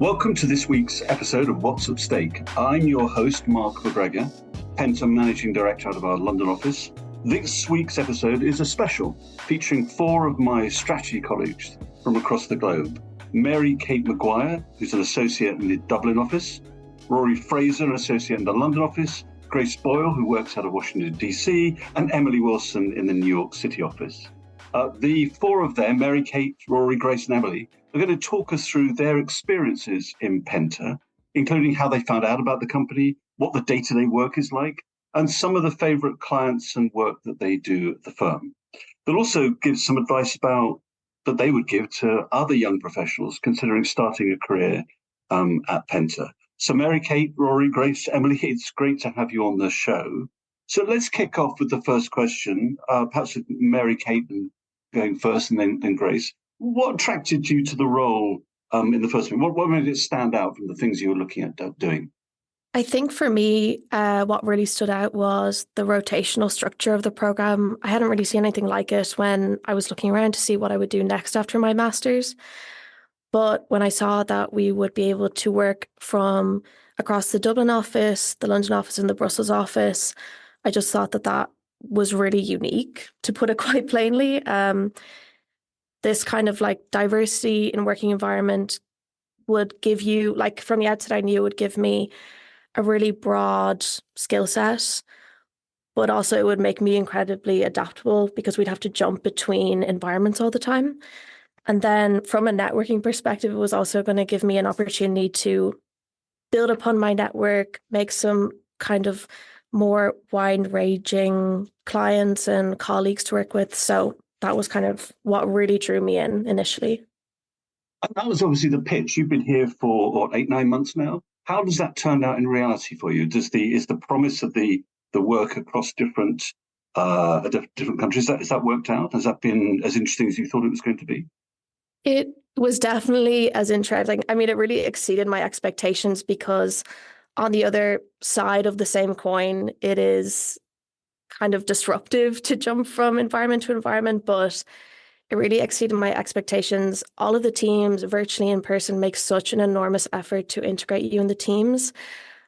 Welcome to this week's episode of What's at Stake. I'm your host, Mark MacGregor, Penta Managing Director out of our London office. This week's episode is a special, featuring four of my strategy colleagues from across the globe. Marykate Maguire, who's an associate in the Dublin office, Ruairidh Fraser, an associate in the London office, Grace Boyle, who works out of Washington, D.C., and Emily Wilson in the New York City office. The four of them, Marykate, Ruairidh, Grace, and Emily, are going to talk us through their experiences in Penta, including how they found out about the company, what the day-to-day work is like, and some of the favourite clients and work that they do at the firm. They'll also give some advice about that they would give to other young professionals considering starting a career at Penta. So Marykate, Ruairidh, Grace, Emily, it's great to have you on the show. So let's kick off with the first question, perhaps with Marykate going first and then Grace. What attracted you to the role in the first place? What made it stand out from the things you were looking at doing? I think for me, what really stood out was the rotational structure of the program. I hadn't really seen anything like it when I was looking around to see what I would do next after my master's. But when I saw that we would be able to work from across the Dublin office, the London office, and the Brussels office, I just thought that was really unique, to put it quite plainly. This kind of like diversity in working environment would give you, like from the outset, I knew it would give me a really broad skill set, but also it would make me incredibly adaptable because we'd have to jump between environments all the time. And then from a networking perspective, it was also going to give me an opportunity to build upon my network, make some kind of more wide-ranging clients and colleagues to work with. So that was kind of what really drew me in initially. And that was obviously the pitch. You've been here for 8-9 months now. How does that turn out in reality for you? Is the promise of the work across different countries, is that worked out? Has that been as interesting as you thought it was going to be? It was definitely as interesting. I mean, it really exceeded my expectations because on the other side of the same coin, it is kind of disruptive to jump from environment to environment, but it really exceeded my expectations. All of the teams, virtually in person, make such an enormous effort to integrate you in the teams,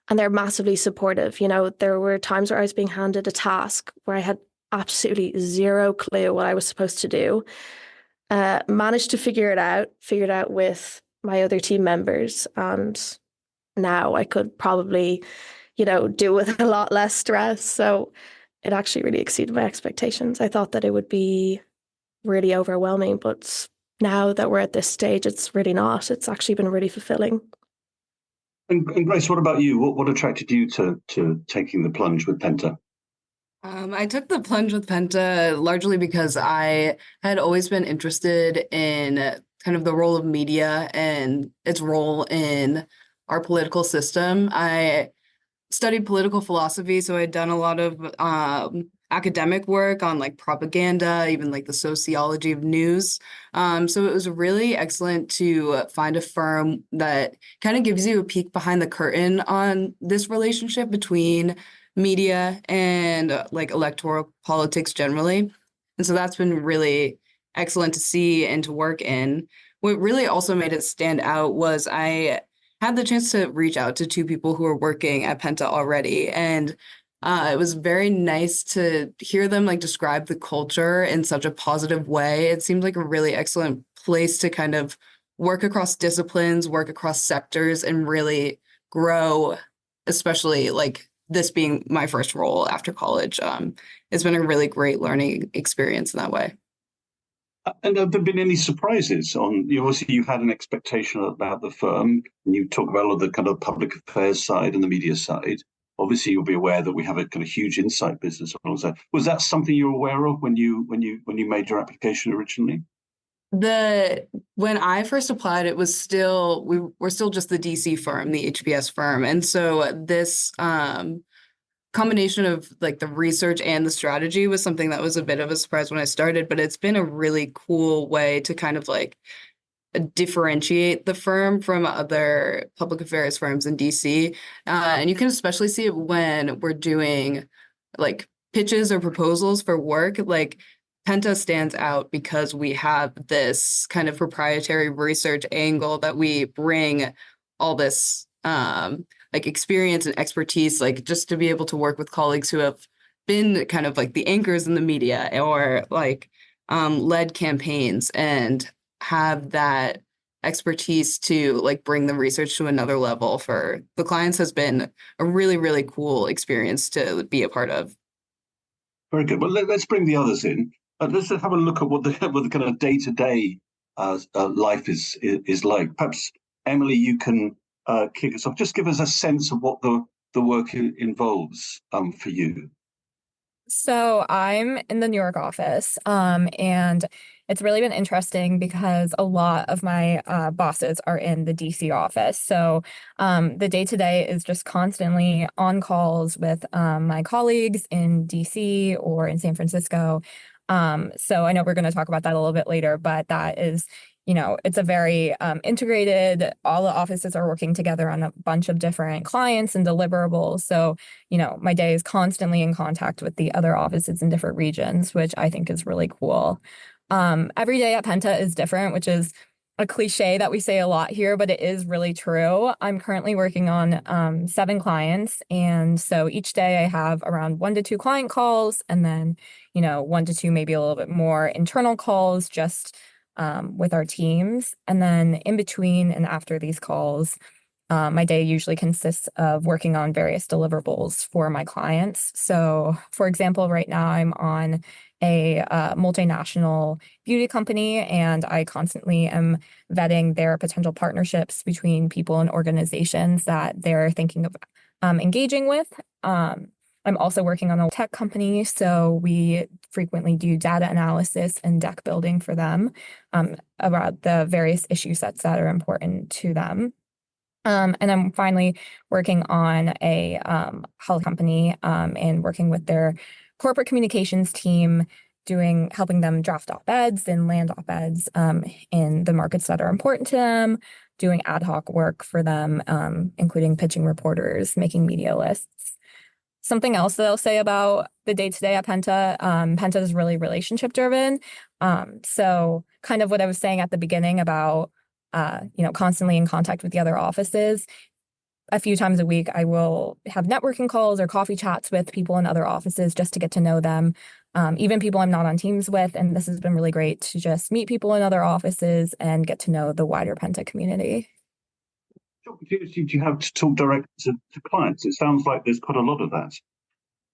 and they're massively supportive. You know, there were times where I was being handed a task where I had absolutely zero clue what I was supposed to do. Managed to figure it out with my other team members, and now I could probably, do with a lot less stress. So it actually really exceeded my expectations. I thought that it would be really overwhelming, but now that we're at this stage, it's really not. It's actually been really fulfilling. And Grace, what about you? What attracted you to taking the plunge with Penta? I took the plunge with Penta largely because I had always been interested in kind of the role of media and its role in our political system. I studied political philosophy, so I'd done a lot of academic work on like propaganda, even like the sociology of news. So it was really excellent to find a firm that kind of gives you a peek behind the curtain on this relationship between media and like electoral politics generally. And so that's been really excellent to see and to work in. What really also made it stand out was I had the chance to reach out to two people who are working at Penta already. And it was very nice to hear them like describe the culture in such a positive way. It seemed like a really excellent place to kind of work across disciplines, work across sectors, and really grow, especially like this being my first role after college. It's been a really great learning experience in that way. And have there been any surprises obviously you had an expectation about the firm, and you talk about all of the kind of public affairs side and the media side. Obviously, you'll be aware that we have a kind of huge insight business. Was that something you were aware of when you made your application originally? When I first applied, it was we were still just the DC firm, the HBS firm. And so this combination of like the research and the strategy was something that was a bit of a surprise when I started, but it's been a really cool way to kind of like differentiate the firm from other public affairs firms in DC. And you can especially see it when we're doing like pitches or proposals for work. Like Penta stands out because we have this kind of proprietary research angle that we bring all this like experience and expertise, like just to be able to work with colleagues who have been kind of like the anchors in the media or like led campaigns and have that expertise to like bring the research to another level for the clients has been a really, really cool experience to be a part of. Very good. Well, let's bring the others in. Let's have a look at what the kind of day-to-day life is like. Perhaps, Emily, you can kick us off. Just give us a sense of what the work involves for you. So I'm in the New York office, and it's really been interesting because a lot of my bosses are in the DC office. So the day-to-day is just constantly on calls with my colleagues in DC or in San Francisco. So I know we're going to talk about that a little bit later, but that is, it's a very integrated, all the offices are working together on a bunch of different clients and deliverables. So, my day is constantly in contact with the other offices in different regions, which I think is really cool. Every day at Penta is different, which is a cliche that we say a lot here, but it is really true. I'm currently working on 7 clients. And so each day I have around 1 to 2 client calls and then, 1 to 2, maybe a little bit more internal calls just with our teams. And then in between and after these calls, my day usually consists of working on various deliverables for my clients. So, for example, right now I'm on a multinational beauty company, and I constantly am vetting their potential partnerships between people and organizations that they're thinking of engaging with. I'm also working on a tech company, so we frequently do data analysis and deck building for them about the various issue sets that are important to them. And I'm finally working on a health company and working with their corporate communications team, helping them draft op-eds and land op-eds in the markets that are important to them, doing ad hoc work for them, including pitching reporters, making media lists. Something else that I'll say about the day-to-day at Penta, Penta is really relationship driven. So kind of what I was saying at the beginning about constantly in contact with the other offices. A few times a week, I will have networking calls or coffee chats with people in other offices just to get to know them, even people I'm not on teams with. And this has been really great to just meet people in other offices and get to know the wider Penta community. What opportunity do you have to talk direct to clients? It sounds like there's quite a lot of that.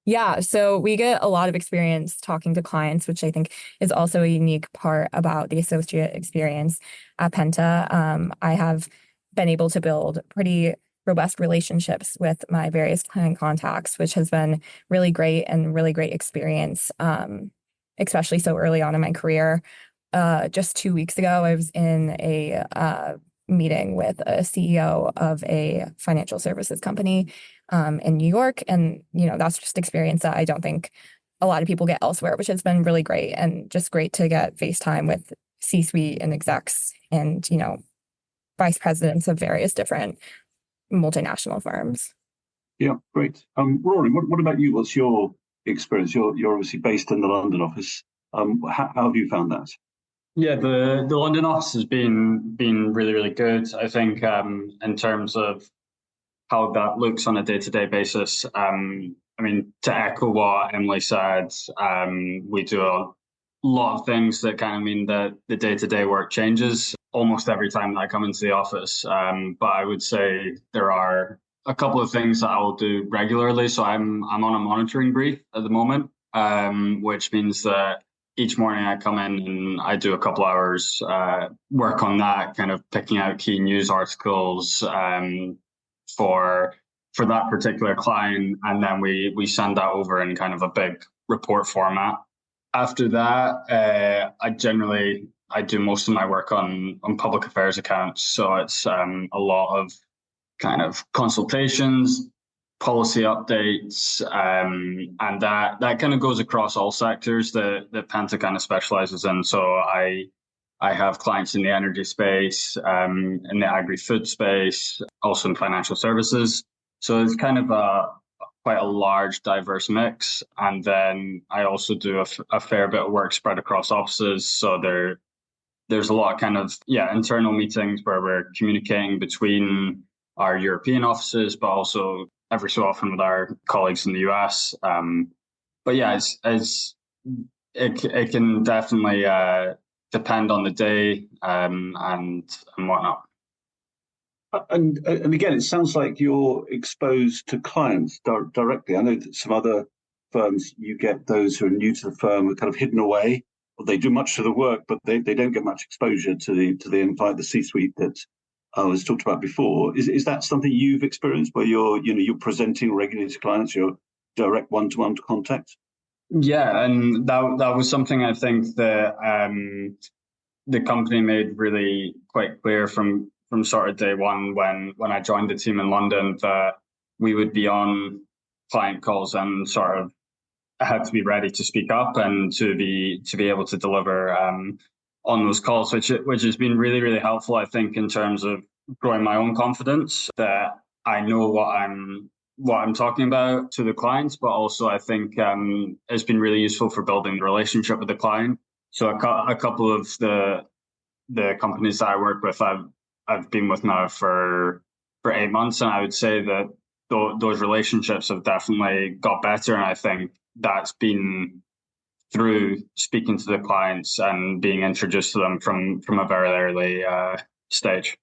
Yeah, so we get a lot of experience talking to clients, which I think is also a unique part about the associate experience at Penta. I have been able to build pretty robust relationships with my various client contacts, which has been really great and really great experience, especially so early on in my career. Just 2 weeks ago, I was in a meeting with a CEO of a financial services company in New York. And, that's just experience that I don't think a lot of people get elsewhere, which has been really great and just great to get FaceTime with C-suite and execs and, vice presidents of various different multinational firms. Yeah, great. Rory, what about you? What's your experience? You're obviously based in the London office. How have you found that? Yeah, the London office has been really, really good. I think in terms of how that looks on a day-to-day basis. To echo what Emily said, we do a lot of things that kind of mean that the day-to-day work changes almost every time that I come into the office. But I would say there are a couple of things that I will do regularly. So I'm on a monitoring brief at the moment, which means that each morning I come in and I do a couple hours work on that, kind of picking out key news articles for that particular client, and then we send that over in kind of a big report format. After that, I do most of my work on public affairs accounts, so it's a lot of kind of consultations, policy updates, and that kind of goes across all sectors that Penta kind of specializes in. So I have clients in the energy space, in the agri-food space, also in financial services. So it's kind of quite a large, diverse mix. And then I also do a fair bit of work spread across offices. So there's a lot of kind of, internal meetings where we're communicating between our European offices, but also every so often with our colleagues in the US. But yeah, it can definitely depend on the day and whatnot. And again, it sounds like you're exposed to clients directly. I know that some other firms, you get those who are new to the firm are kind of hidden away, or they do much of the work, but they don't get much exposure to the C-suite that I was talked about before. Is that something you've experienced, where you're presenting regularly to clients, your direct one-to-one contact? Yeah, and that was something I think that the company made really quite clear from sort of day one when I joined the team in London, that we would be on client calls and sort of had to be ready to speak up and to be able to deliver on those calls, which has been really, really helpful, I think, in terms of growing my own confidence, that I know what I'm talking about to the clients, but also I think it's been really useful for building the relationship with the client. So a couple of the companies that I work with, I've been with now for 8 months, and I would say that those relationships have definitely got better, and I think that's been through speaking to the clients and being introduced to them from a very early stage.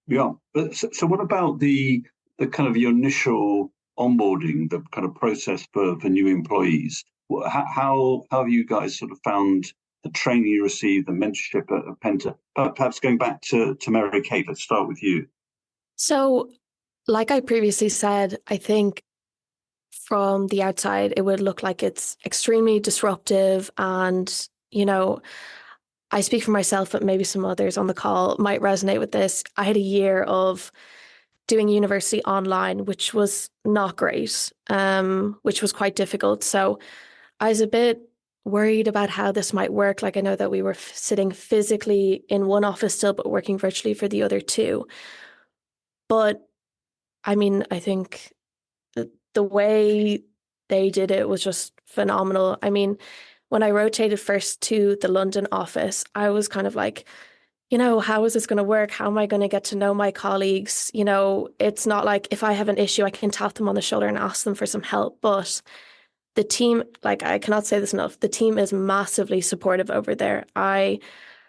Yeah. So what about the kind of your initial onboarding, the kind of process for new employees? How have you guys sort of found the training you received, the mentorship at Penta? Perhaps going back to Marykate, let's start with you. So, like I previously said, I think from the outside, it would look like it's extremely disruptive. And, I speak for myself, but maybe some others on the call might resonate with this. I had a year of doing university online, which was not great, which was quite difficult. So I was a bit worried about how this might work. Like, I know that we were sitting physically in one office still, but working virtually for the other two. But I mean, I think the way they did it was just phenomenal. I mean, when I rotated first to the London office, I was kind of like, how is this going to work? How am I going to get to know my colleagues? It's not like if I have an issue, I can tap them on the shoulder and ask them for some help. But the team, like, I cannot say this enough, the team is massively supportive over there. I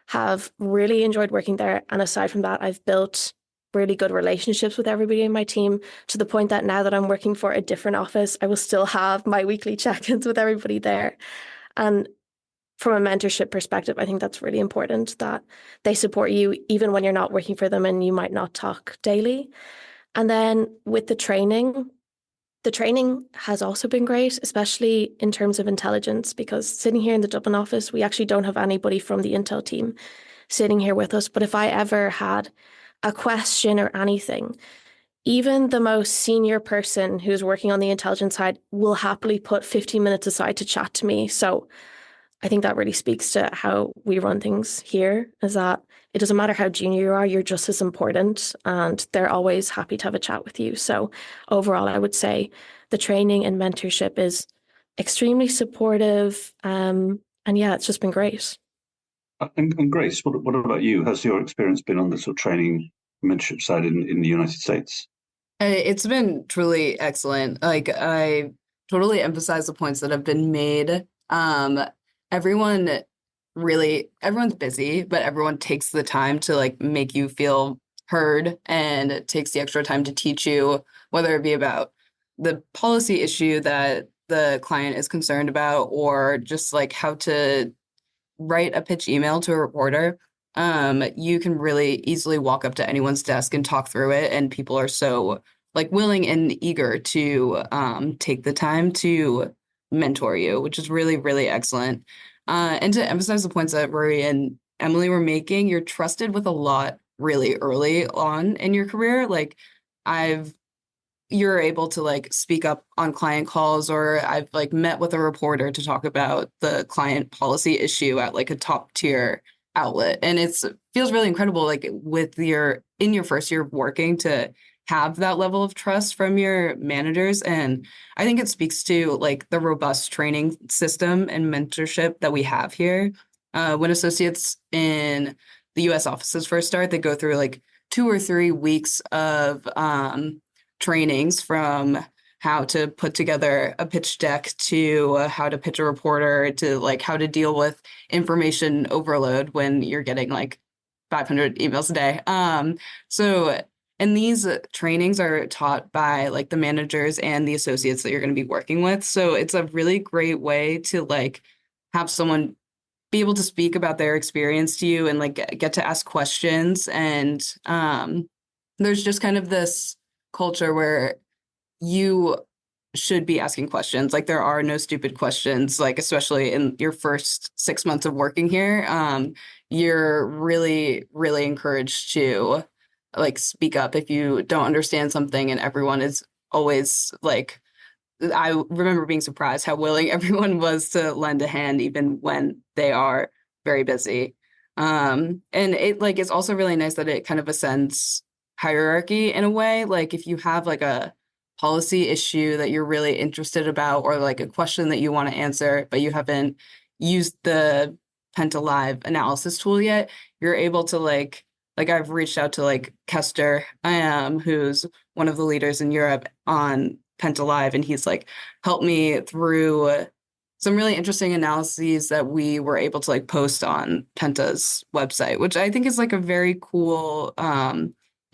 have really enjoyed working there. And aside from that, I've built really good relationships with everybody in my team, to the point that now that I'm working for a different office, I will still have my weekly check-ins with everybody there. And from a mentorship perspective, I think that's really important, that they support you even when you're not working for them and you might not talk daily. And then with the training has also been great, especially in terms of intelligence, because sitting here in the Dublin office, we actually don't have anybody from the Intel team sitting here with us. But if I ever had a question or anything, even the most senior person who's working on the intelligence side will happily put 15 minutes aside to chat to me. So I think that really speaks to how we run things here, is that it doesn't matter how junior you are, you're just as important, and they're always happy to have a chat with you. So overall, I would say the training and mentorship is extremely supportive. And yeah, it's just been great. And Grace, what about you? Has your experience been on the sort of training mentorship side in the United States? It's been truly excellent. Like, I totally emphasize the points that have been made. Everyone's busy, but everyone takes the time to like make you feel heard, and it takes the extra time to teach you, whether it be about the policy issue that the client is concerned about, or just like how to write a pitch email to a reporter. You can really easily walk up to anyone's desk and talk through it, and people are so like willing and eager to take the time to mentor you, which is really, really excellent. And to emphasize the points that Rory and Emily were making, you're trusted with a lot really early on in your career. Like, you're able to like speak up on client calls, or I've like met with a reporter to talk about the client policy issue at like a top tier outlet. And feels really incredible, like in your first year of working, to have that level of trust from your managers. And I think it speaks to like the robust training system and mentorship that we have here. When associates in the US offices first start, they go through like 2 or 3 weeks of trainings, from how to put together a pitch deck to how to pitch a reporter to like how to deal with information overload when you're getting like 500 emails a day. And these trainings are taught by like the managers and the associates that you're going to be working with. So it's a really great way to like have someone be able to speak about their experience to you and like get to ask questions. And there's just kind of this culture where you should be asking questions. Like there are no stupid questions, like especially in your first 6 months of working here. You're really, really encouraged to like speak up if you don't understand something, and everyone is always like, I remember being surprised how willing everyone was to lend a hand even when they are very busy. And it like it's also really nice that it kind of ascends hierarchy in a way. Like if you have like a policy issue that you're really interested about, or like a question that you want to answer, but you haven't used the Penta Live analysis tool yet, you're able to like I've reached out to like Kester, who's one of the leaders in Europe on Penta Live, and he's like helped me through some really interesting analyses that we were able to like post on Penta's website, which I think is like a very cool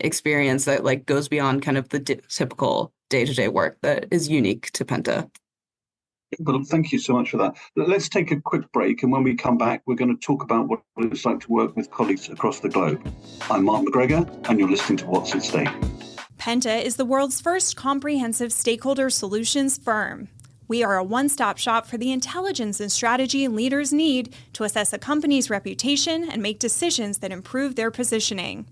experience that like goes beyond kind of the typical day-to-day work that is unique to Penta. Well, thank you so much for that. Let's take a quick break, and when we come back, we're going to talk about what it's like to work with colleagues across the globe. I'm Mark MacGregor, and you're listening to What's at Stake. Penta is the world's first comprehensive stakeholder solutions firm. We are a one-stop shop for the intelligence and strategy leaders need to assess a company's reputation and make decisions that improve their positioning.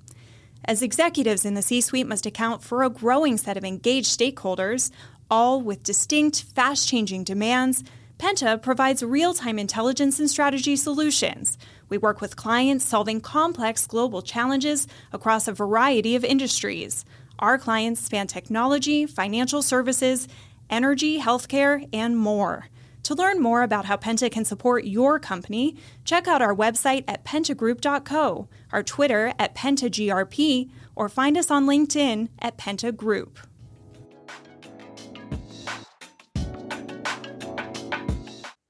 As executives in the C-suite must account for a growing set of engaged stakeholders, all with distinct, fast-changing demands, Penta provides real-time intelligence and strategy solutions. We work with clients solving complex global challenges across a variety of industries. Our clients span technology, financial services, energy, healthcare, and more. To learn more about how Penta can support your company, check out our website at pentagroup.co, our Twitter at PentaGRP, or find us on LinkedIn at Penta Group.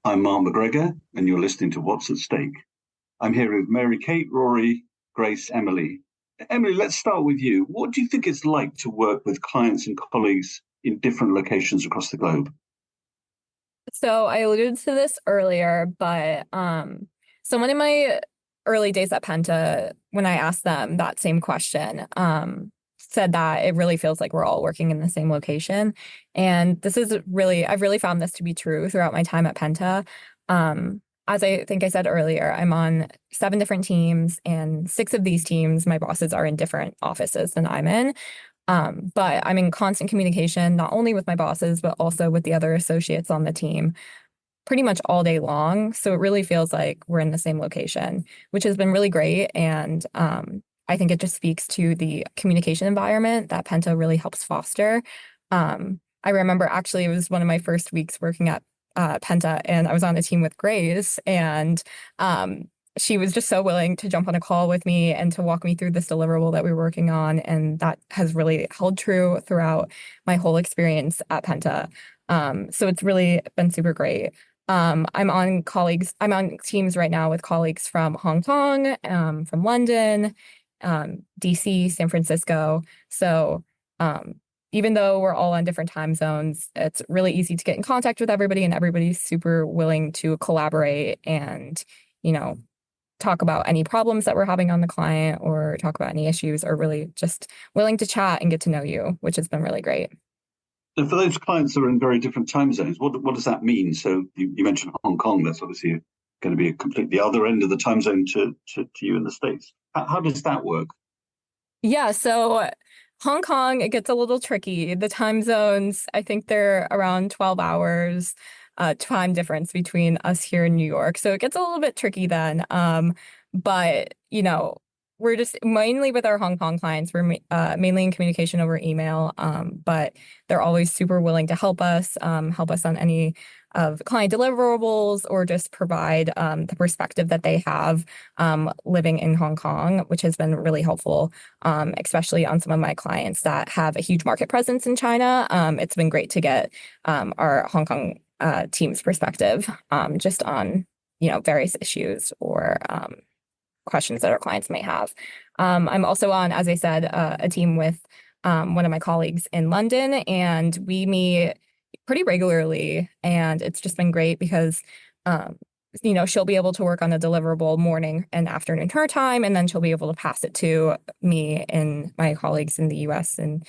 I'm Mark MacGregor, and you're listening to What's at Stake. I'm here with Marykate, Rory, Grace, Emily. Emily, let's start with you. What do you think it's like to work with clients and colleagues in different locations across the globe? So I alluded to this earlier, but someone in my early days at Penta, when I asked them that same question, said that it really feels like we're all working in the same location. And I've really found this to be true throughout my time at Penta. As I think I said earlier, I'm on 7 different teams, and 6 of these teams, my bosses are in different offices than I'm in. But I'm in constant communication, not only with my bosses, but also with the other associates on the team pretty much all day long. So it really feels like we're in the same location, which has been really great. And I think it just speaks to the communication environment that Penta really helps foster. I remember actually it was one of my first weeks working at Penta, and I was on a team with Grace, and she was just so willing to jump on a call with me and to walk me through this deliverable that we were working on. And that has really held true throughout my whole experience at Penta. So it's really been super great. I'm on teams right now with colleagues from Hong Kong, from London, DC, San Francisco. So even though we're all on different time zones, it's really easy to get in contact with everybody, and everybody's super willing to collaborate and, talk about any problems that we're having on the client, or talk about any issues, or really just willing to chat and get to know you, which has been really great. So for those clients that are in very different time zones, what does that mean? So you mentioned Hong Kong. That's obviously going to be a completely other end of the time zone to you in the States. How does that work? Yeah, so Hong Kong, it gets a little tricky. The time zones, I think they're around 12 hours time difference between us here in New York. So it gets a little bit tricky then. But, we're we're just mainly with our Hong Kong clients. We're mainly in communication over email, but they're always super willing to help us on any of client deliverables, or just provide the perspective that they have living in Hong Kong, which has been really helpful, especially on some of my clients that have a huge market presence in China. It's been great to get our Hong Kong team's perspective just on, various issues or questions that our clients may have. I'm also on, as I said, a team with one of my colleagues in London, and we meet pretty regularly, and it's just been great because she'll be able to work on a deliverable morning and afternoon her time, and then she'll be able to pass it to me and my colleagues in the US and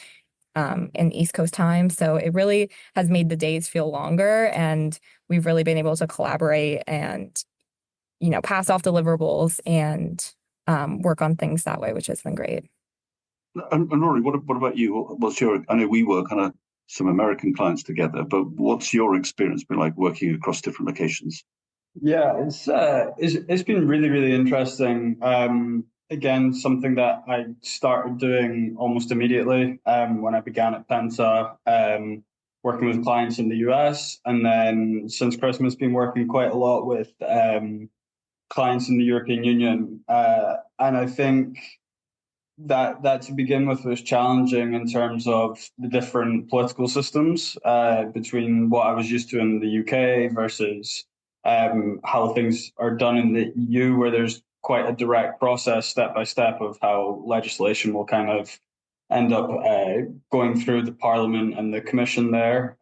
in East Coast time. So it really has made the days feel longer, and we've really been able to collaborate and pass off deliverables and work on things that way, which has been great. And Rory, what about you? I know we work on some American clients together, but what's your experience been like working across different locations? Yeah, it's been really, really interesting. Again, something that I started doing almost immediately when I began at Penta, working with clients in the US, and then since Christmas, been working quite a lot with clients in the European Union, and I think that to begin with was challenging in terms of the different political systems between what I was used to in the UK versus how things are done in the EU, where there's quite a direct process, step by step, of how legislation will kind of end up going through the Parliament and the Commission there.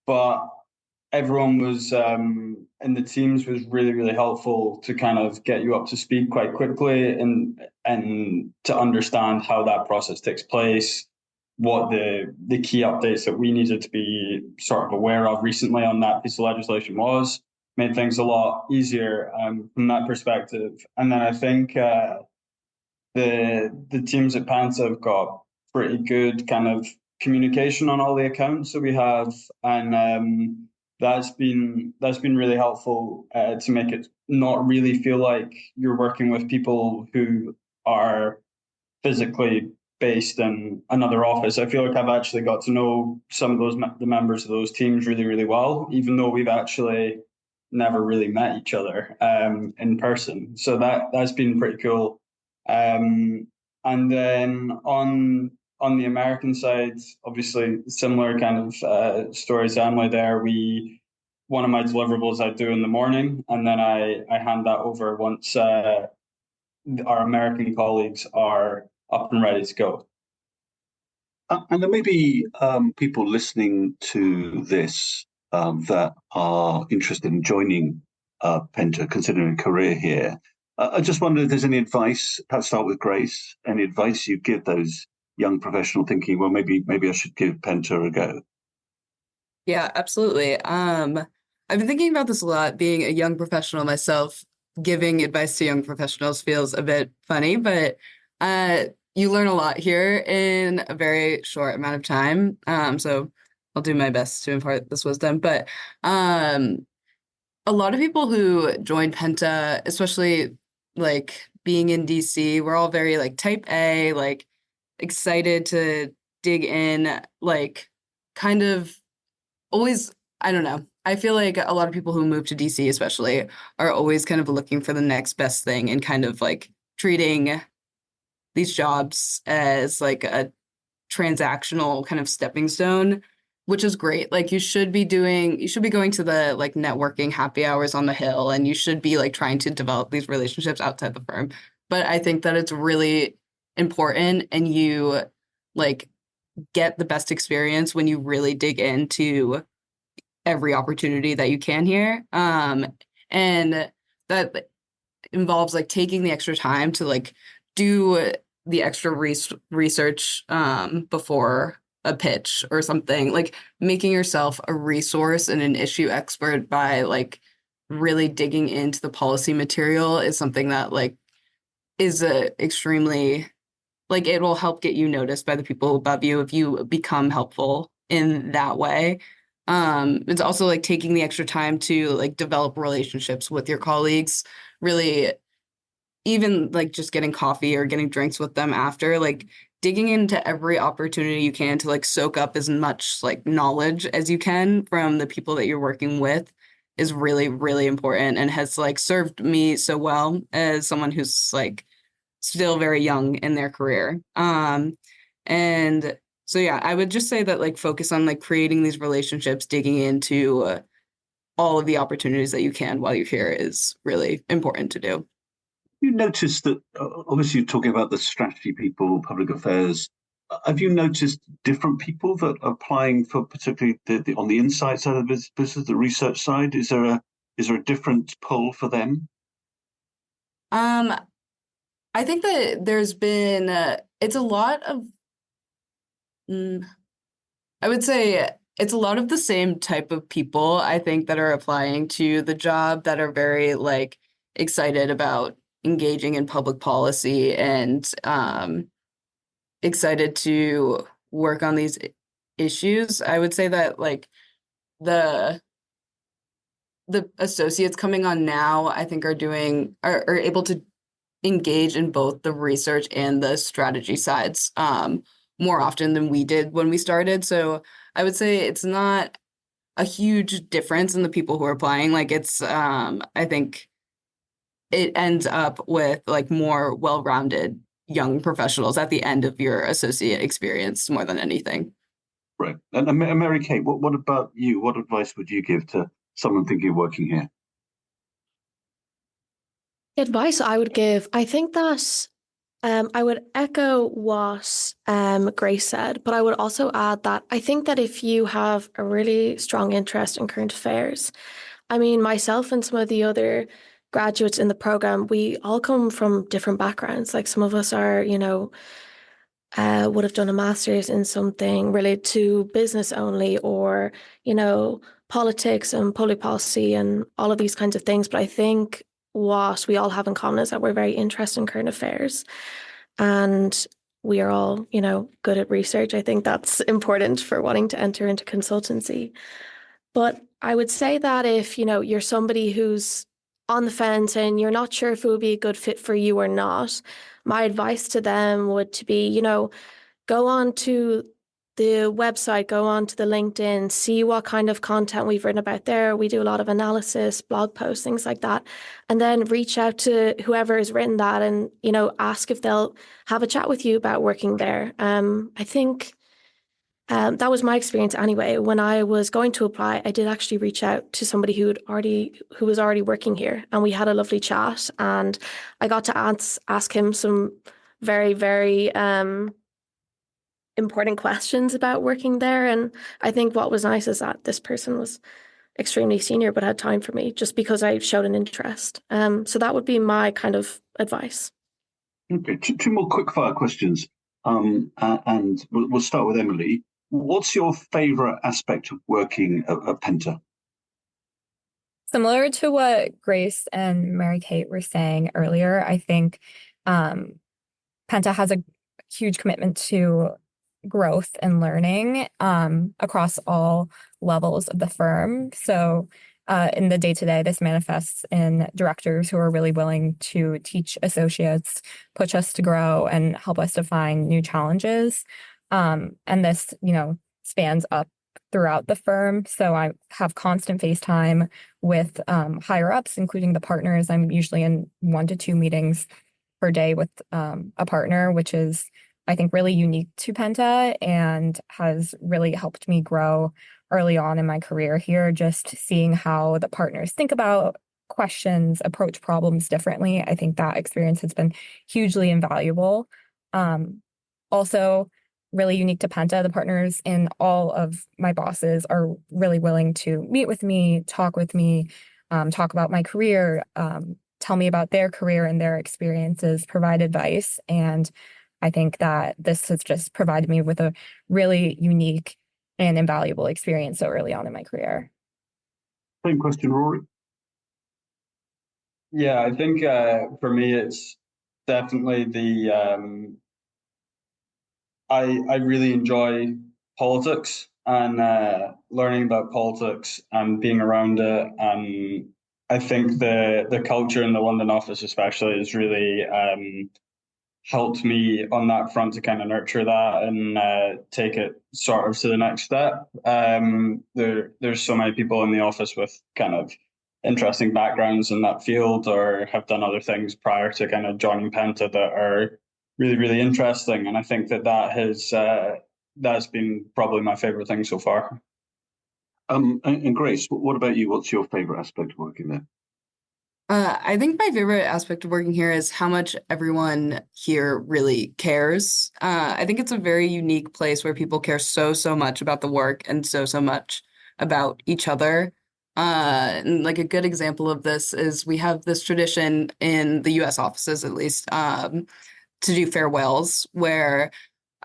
But everyone was in the teams was really, really helpful to kind of get you up to speed quite quickly and to understand how that process takes place, what the key updates that we needed to be sort of aware of recently on that piece of legislation made things a lot easier from that perspective. And then I think the teams at Panta have got pretty good kind of communication on all the accounts that we have, and that's been really helpful to make it not really feel like you're working with people who are physically based in another office. I feel like I've actually got to know some of the members of those teams really, really well, even though we've actually never really met each other in person. So that's been pretty cool. And then on the American side, obviously similar kind of stories. Emily there, one of my deliverables I do in the morning, and then I hand that over once our American colleagues are up and ready to go. And there may be people listening to this that are interested in joining Penta, considering a career here. I just wonder if there's any advice, perhaps start with Grace, any advice you give those young professional thinking, well, maybe I should give Penta a go. Yeah, absolutely. I've been thinking about this a lot, being a young professional myself. Giving advice to young professionals feels a bit funny, but you learn a lot here in a very short amount of time. So I'll do my best to impart this wisdom. But a lot of people who join Penta, especially like being in DC, we're all very like type A, like excited to dig in, like kind of always, I don't know. I feel like a lot of people who move to DC especially are always kind of looking for the next best thing and kind of like treating these jobs as like a transactional kind of stepping stone, which is great. Like you should be going to the like networking happy hours on the hill, and you should be like trying to develop these relationships outside the firm. But I think that it's really important, and you like get the best experience when you really dig into every opportunity that you can here. And that involves like taking the extra time to like do the extra research before a pitch or something, like making yourself a resource and an issue expert by like really digging into the policy material is something that like is extremely, like it will help get you noticed by the people above you if you become helpful in that way. It's also like taking the extra time to like develop relationships with your colleagues, really even like just getting coffee or getting drinks with them after, like digging into every opportunity you can to like soak up as much like knowledge as you can from the people that you're working with is really, really important and has like served me so well as someone who's like still very young in their career. And so yeah, I would just say that like focus on like creating these relationships, digging into all of the opportunities that you can while you're here is really important to do. You noticed that, obviously, you're talking about the strategy people, public affairs. Have you noticed different people that are applying for particularly on the insight side of the business, the research side? Is there a different pull for them? I think that there's been it's a lot of I would say it's a lot of the same type of people I think that are applying to the job that are very like excited about engaging in public policy and excited to work on these issues. I would say that like the associates coming on now, I think are able to engage in both the research and the strategy sides more often than we did when we started. So I would say it's not a huge difference in the people who are applying. Like it's I think it ends up with like more well-rounded young professionals at the end of your associate experience more than anything. Right. And Marykate, what about you? What advice would you give to someone thinking of working here? The advice I would give, I think that I would echo what Grace said, but I would also add that I think that if you have a really strong interest in current affairs, I mean, myself and some of the other graduates in the program, we all come from different backgrounds. Like some of us are, would have done a master's in something related to business only or, politics and public policy and all of these kinds of things. But I think what we all have in common is that we're very interested in current affairs and we are all, good at research. I think that's important for wanting to enter into consultancy. But I would say that if, you're somebody who's on the fence and you're not sure if it would be a good fit for you or not, my advice to them would to be, go on to the website, go on to the LinkedIn, see what kind of content we've written about there. We do a lot of analysis, blog posts, things like that. And then reach out to whoever has written that and, ask if they'll have a chat with you about working there. I think that was my experience anyway. When I was going to apply, I did actually reach out to somebody who was already working here, and we had a lovely chat. And I got to ask him some very, very important questions about working there. And I think what was nice is that this person was extremely senior, but had time for me just because I showed an interest. So that would be my kind of advice. Okay, two more quick fire questions. And we'll start with Emily. What's your favourite aspect of working at Penta? Similar to what Grace and Marykate were saying earlier, I think Penta has a huge commitment to growth and learning across all levels of the firm. So in the day-to-day, this manifests in directors who are really willing to teach associates, push us to grow, and help us to find new challenges. And this, spans up throughout the firm. So I have constant FaceTime with higher ups, including the partners. I'm usually in 1 to 2 meetings per day with a partner, which is, I think, really unique to Penta and has really helped me grow early on in my career here, just seeing how the partners think about questions, approach problems differently. I think that experience has been hugely invaluable. Also, really unique to Penta, the partners and all of my bosses are really willing to meet with me, talk about my career, tell me about their career and their experiences, provide advice. And I think that this has just provided me with a really unique and invaluable experience so early on in my career. Same question, Rory. Yeah, I think for me, it's definitely the I really enjoy politics and learning about politics and being around it and I think the culture in the London office especially has really helped me on that front to kind of nurture that and take it sort of to the next step. There's so many people in the office with kind of interesting backgrounds in that field or have done other things prior to kind of joining Penta that are really, really interesting. And I think that's been probably my favorite thing so far. And Grace, what about you? What's your favorite aspect of working there? I think my favorite aspect of working here is how much everyone here really cares. I think it's a very unique place where people care so much about the work and so much about each other. And like a good example of this is we have this tradition in the US offices, at least, to do farewells where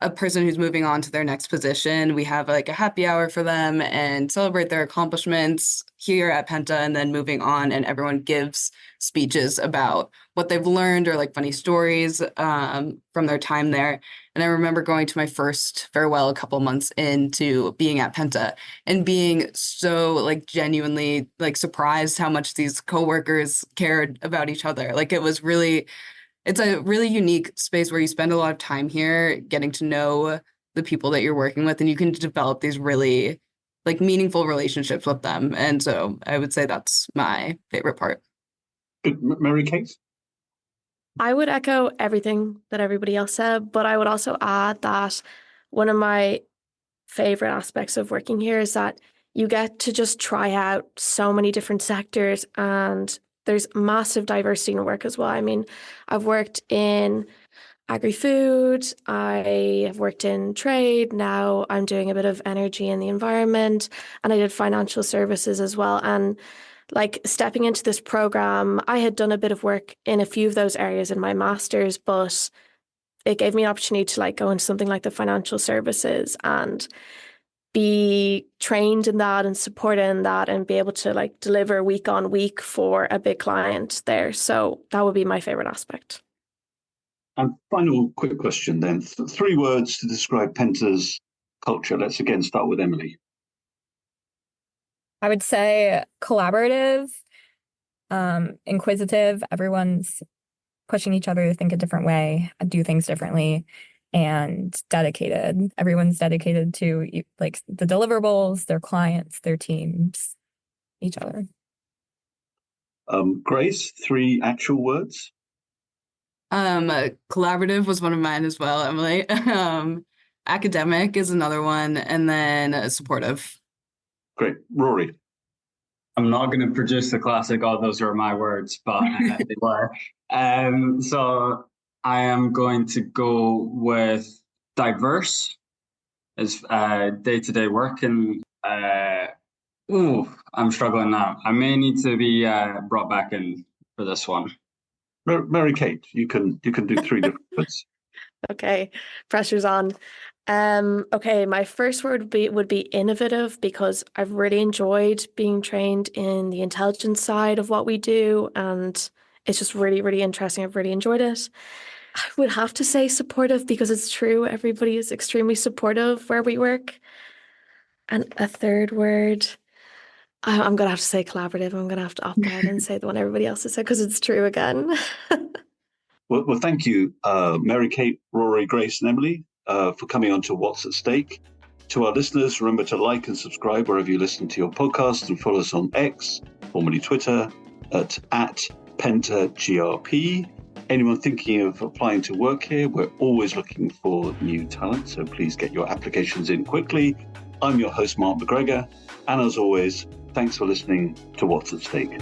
a person who's moving on to their next position, we have like a happy hour for them and celebrate their accomplishments here at Penta, and then moving on, and everyone gives speeches about what they've learned or like funny stories from their time there. And I remember going to my first farewell a couple months into being at Penta and being so like genuinely like surprised how much these coworkers cared about each other. Like it's a really unique space where you spend a lot of time here getting to know the people that you're working with, and you can develop these really like meaningful relationships with them. And so I would say that's my favorite part. Good. Marykate? I would echo everything that everybody else said, but I would also add that one of my favorite aspects of working here is that you get to just try out so many different sectors, and there's massive diversity in work as well. I mean, I've worked in agri-food, I have worked in trade, now I'm doing a bit of energy and the environment, and I did financial services as well. And like stepping into this program, I had done a bit of work in a few of those areas in my master's, but it gave me an opportunity to like go into something like the financial services and be trained in that and supported in that and be able to like deliver week on week for a big client there. So that would be my favorite aspect. And final quick question then. 3 words to describe Penta's culture. Let's again start with Emily. I would say collaborative, inquisitive. Everyone's pushing each other to think a different way, do things differently, and dedicated. Everyone's dedicated to like the deliverables, their clients, their teams, each other. Grace, 3 actual words. Collaborative was one of mine as well, Emily. Academic is another one, and then supportive. Great. Ruairidh? I'm not going to produce the classic, oh, those are my words, but they were. So I am going to go with diverse as day-to-day work. And I'm struggling now. I may need to be brought back in for this one. Marykate, you can do 3 different words. Okay, pressure's on. Okay, my first word would be innovative, because I've really enjoyed being trained in the intelligence side of what we do, and it's just really, really interesting. I've really enjoyed it. I would have to say supportive, because it's true. Everybody is extremely supportive where we work. And a third word, I'm going to have to say collaborative. I'm going to have to opt out and say the one everybody else has said, because it's true again. Well, thank you, Marykate, Ruairidh, Grace, and Emily, for coming on to What's at Stake. To our listeners, remember to like and subscribe wherever you listen to your podcast, and follow us on X, formerly Twitter, at PentaGRP. Anyone thinking of applying to work here, we're always looking for new talent, so please get your applications in quickly. I'm your host, Mark MacGregor, and as always, thanks for listening to What's at Stake.